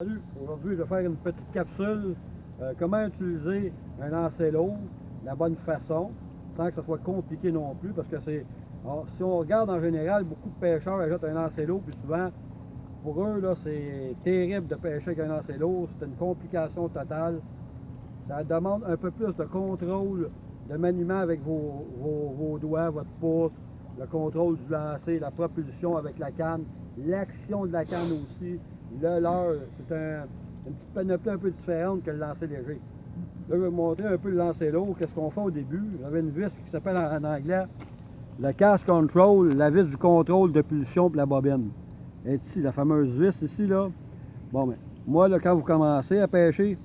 Salut, aujourd'hui je vais faire une petite capsule comment utiliser un lancer lourd de la bonne façon sans que ce soit compliqué non plus parce que si on regarde en général, beaucoup de pêcheurs achètent un lancer lourd puis souvent pour eux là c'est terrible de pêcher avec un lancer lourd, c'est une complication totale. Ça demande un peu plus de contrôle de maniement avec vos doigts, votre pouce, le contrôle du lancer, la propulsion avec la canne, l'action de la canne aussi. Le leurre, c'est une petite panoplie un peu différente que le lancer léger. Là, je vais vous montrer un peu le lancer lourd, qu'est-ce qu'on fait au début. J'avais une vis qui s'appelle en anglais le cast control, la vis du contrôle de pulsion pour la bobine. Et ici, la fameuse vis ici, là. Bon, ben, moi, là, quand vous commencez à pêcher,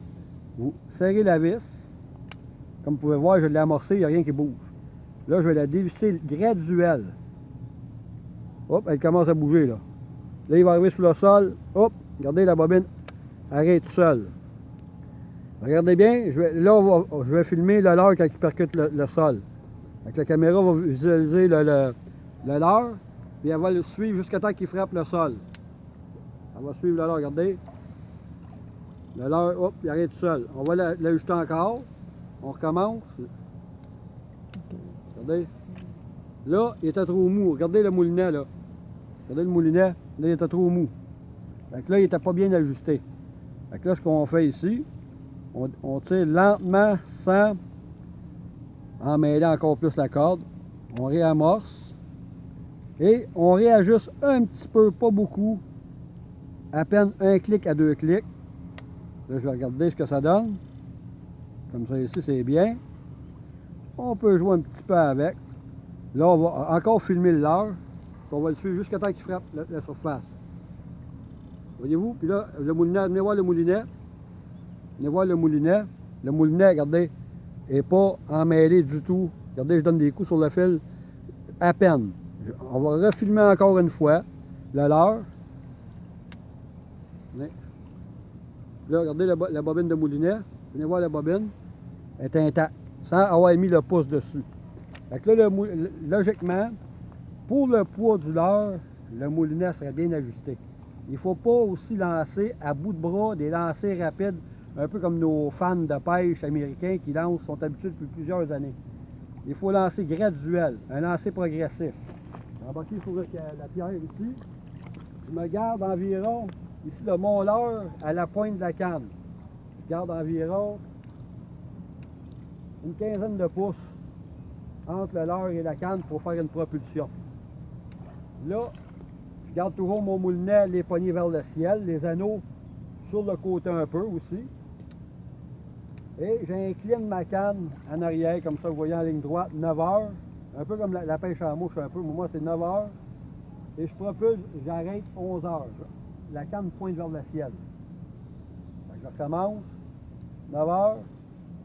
vous serrez la vis. Comme vous pouvez voir, je l'ai amorcé, il n'y a rien qui bouge. Là, je vais la dévisser graduelle. Hop, elle commence à bouger, là. Là, il va arriver sur le sol. Hop, regardez la bobine arrête seule. Regardez bien, je vais filmer le leurre quand il percute le sol. Donc, la caméra va visualiser le leurre, puis elle va le suivre jusqu'à temps qu'il frappe le sol. Elle va suivre le leurre, regardez. Le leurre, hop, il arrête tout seul. On va l'ajuster encore. On recommence. Regardez. Là, il était trop mou. Regardez le moulinet, là. Regardez le moulinet. Là, il était trop mou. Donc là, il n'était pas bien ajusté. Donc là, ce qu'on fait ici, on tire lentement sans emmêler encore plus la corde. On réamorce. Et on réajuste un petit peu, pas beaucoup. À peine un clic à deux clics. Là, je vais regarder ce que ça donne. Comme ça, ici, c'est bien. On peut jouer un petit peu avec. Là, on va encore filmer le leurre. On va le suivre jusqu'à temps qu'il frappe la surface. Voyez-vous? Puis là, le moulinet, venez voir le moulinet. Venez voir le moulinet. Le moulinet, regardez, n'est pas emmêlé du tout. Regardez, je donne des coups sur le fil à peine. On va refilmer encore une fois le leurre. Là, regardez la bobine de moulinet. Venez voir la bobine. Elle est intacte, sans avoir mis le pouce dessus. Donc là, logiquement, pour le poids du leurre, le moulinet serait bien ajusté. Il ne faut pas aussi lancer à bout de bras des lancers rapides, un peu comme nos fans de pêche américains qui sont habitués depuis plusieurs années. Il faut lancer graduel, un lancer progressif. Embarquez sur la pierre ici. Je me garde environ, ici, de mon leurre à la pointe de la canne. Je garde environ une quinzaine de pouces entre le leurre et la canne pour faire une propulsion. Là, je garde toujours mon moulinet, les poignées vers le ciel, les anneaux sur le côté un peu aussi. Et j'incline ma canne en arrière, comme ça, vous voyez en ligne droite, 9 heures. Un peu comme la pêche à mouche un peu, moi c'est 9 heures. Et je propulse, j'arrête 11 heures. La canne pointe vers le ciel. Je recommence, 9 heures.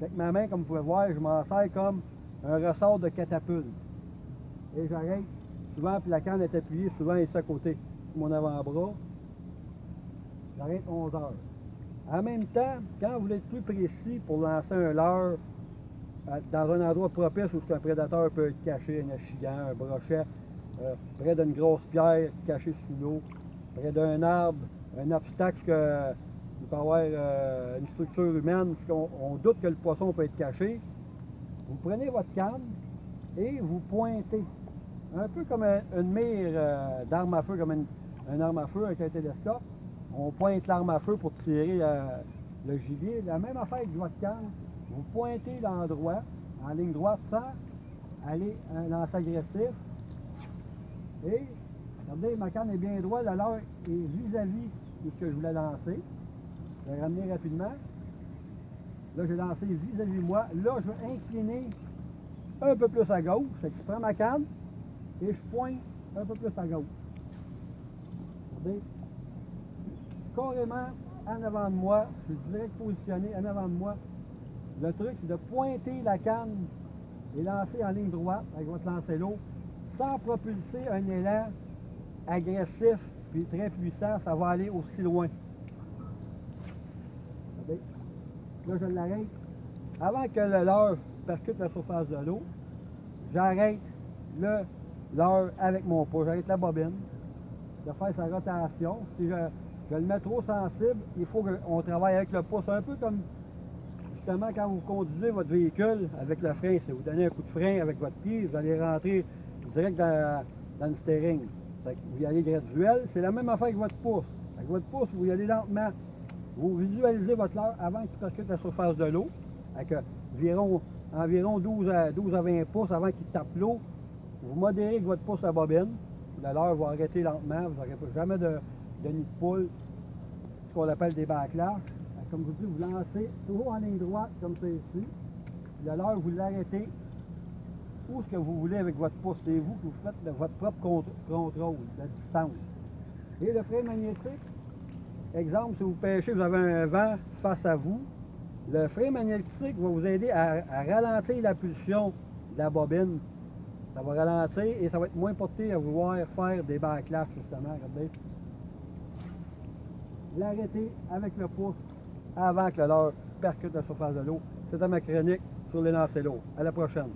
Avec ma main, comme vous pouvez voir, je m'en sers comme un ressort de catapulte. Et j'arrête souvent, puis la canne est appuyée souvent ici à côté, sur mon avant-bras. J'arrête 11 heures. En même temps, quand vous voulez être plus précis pour lancer un leurre dans un endroit propice où un prédateur peut être caché, un achigan, un brochet, près d'une grosse pierre cachée sous l'eau, près d'un arbre, un obstacle que il peut y avoir une structure humaine, puisqu'on doute que le poisson peut être caché, vous prenez votre canne et vous pointez. Un peu comme une mire d'arme à feu, comme une arme à feu avec un télescope. On pointe l'arme à feu pour tirer le gibier. La même affaire avec votre canne. Vous pointez l'endroit en ligne droite sans aller à un lancer agressif. Et, regardez, ma canne est bien droite. Le leurre est vis-à-vis de ce que je voulais lancer. Je vais ramener rapidement. Là, j'ai lancé vis-à-vis moi. Là, je vais incliner un peu plus à gauche. Je prends ma canne et je pointe un peu plus à gauche. Regardez. Carrément en avant de moi. Je suis direct positionné en avant de moi. Le truc, c'est de pointer la canne et lancer en ligne droite avec votre lancer l'eau sans propulser un élan agressif puis très puissant. Ça va aller aussi loin. Regardez. Là, je l'arrête. Avant que le leurre percute la surface de l'eau, j'arrête le leurre avec mon pouce. J'arrête la bobine de faire sa rotation. Si Je le mets trop sensible, il faut qu'on travaille avec le pouce, un peu comme justement quand vous conduisez votre véhicule avec le frein. Si vous donnez un coup de frein avec votre pied, vous allez rentrer direct dans le steering. Vous y allez graduel, c'est la même affaire que votre pouce. Avec votre pouce, vous y allez lentement. Vous visualisez votre leurre avant qu'il percute la surface de l'eau, avec environ 12 à 20 pouces avant qu'il tape l'eau. Vous modérez avec votre pouce la bobine. Le leurre va arrêter lentement, vous n'aurez jamais de nid de poule, ce qu'on appelle des backlash. Comme je vous dis, vous lancez toujours en ligne droite, comme ça ici. Le leurre, vous l'arrêtez où ce que vous voulez avec votre pouce. C'est vous que vous faites de votre propre contrôle, la distance. Et le frein magnétique, exemple, si vous pêchez, vous avez un vent face à vous, le frein magnétique va vous aider à ralentir la pulsion de la bobine. Ça va ralentir et ça va être moins porté à vouloir faire des backlash, justement. Regardez. L'arrêter avec le pouce avant que le leurre percute la surface de l'eau. C'était ma chronique sur les lancers lourds. À la prochaine.